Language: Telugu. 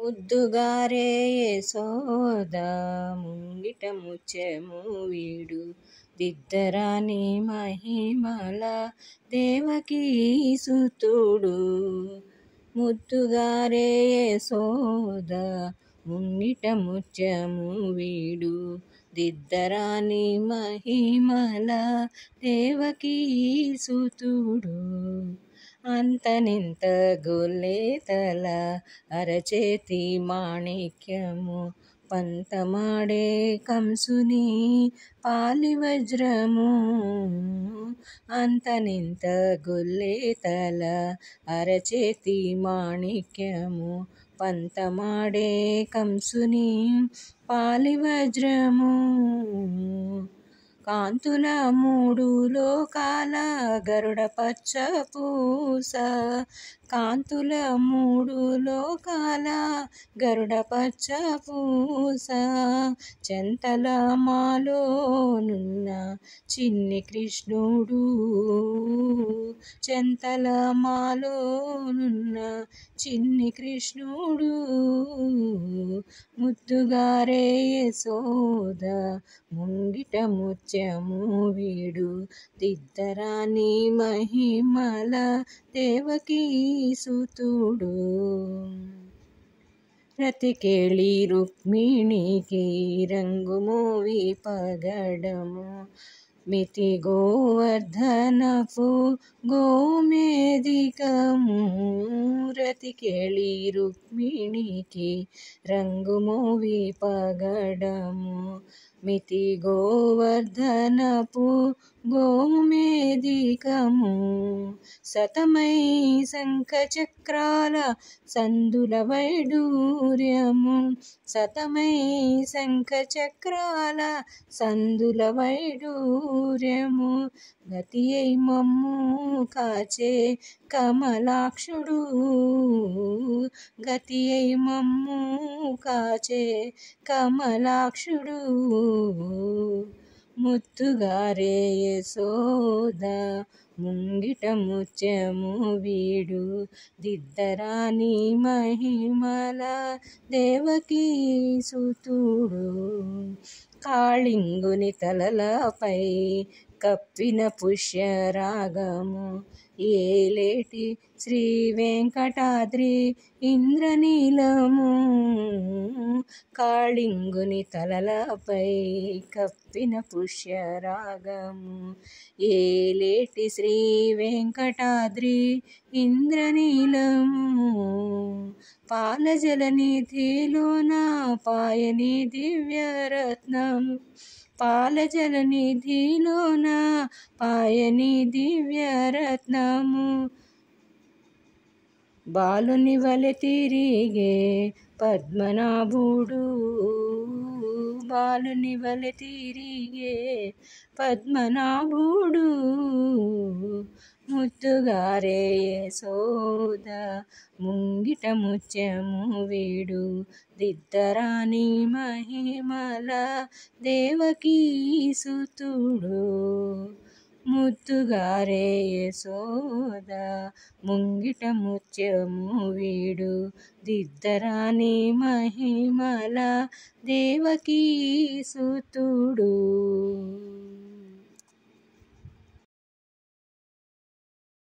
ముద్దుగారే యశోద ముంగిట ముత్యము వీడు దిద్దరాని మహిమల దేవకీ సుతుడు. ముద్దుగారే యశోద ముంగిట ముత్యము వీడు దిద్దరాని మహిమల దేవకీ సుతుడు. అంతనింత గొల్లేతల అరచేతి మాణిక్యము పంతమాడే కంసుని పాలివజ్రము. అంతనింత గొల్లేతల అరచేతి మాణిక్యము పంతమాడే కంసుని పాలివజ్రము. కాంతుల మూడు లోకాల గరుడ పచ్చ పూస. కాంతుల మూడు లోకాల గరుడ పచ్చ పూస. చెంతల మాలోనున్న చిన్ని కృష్ణుడు. చెంతల మాలోనున్న చిన్ని కృష్ణుడు. ముద్దుగారే యశోద ముంగిట ముత్యము వీడు దిద్దరాని మహిమల దేవకీ సుతుడు. రతికేళి రుక్మిణికి రంగుమోవి పగడము మితి గోవర్ధనపు గోమేదికము. రతికేళి రుక్మిణికి రంగుమోవి పగడము మితి గోవర్ధనపు గోమేదికము. శతమై శంఖచక్రాల సందుల వైడూర్యము. శతమై శంఖచక్రాల సందుల వైడూర్యము. గతి అయి మమ్ము కాచే కమలాక్షుడు. గతి అయి మమ్ము కాచే కమలాక్షుడు. ముద్దుగారే యశోద ముంగిట ముత్యము వీడు దిద్దరాని మహిమల దేవకీ సుతుడు. కాళింగుని తలలపై కప్పిన పుష్యరాగము ఏలేటి శ్రీ వెంకటాద్రి ఇంద్రనీలము. కాళింగుని తలలపై కప్పిన పుష్యరాగము ఏలేటి శ్రీ వెంకటాద్రి ఇంద్రనీలము. పాలజలనిధిలోన పాయని దివ్యరత్నము. పాలజలనిధిలోన పాయని దివ్యరత్నము. బాలుని వలె తిరిగే పద్మనాభుడు. బాలుని వలె తిరిగే పద్మనాభుడు. ముద్దుగారే యశోద ముంగిట ముత్యము వీడు దిద్దరాని మహిమల దేవకీ సుతుడు. ముద్దుగారే యశోద ముంగిట ముత్యము వీడు దిద్దరాని మహిమల దేవకీ సుతుడు.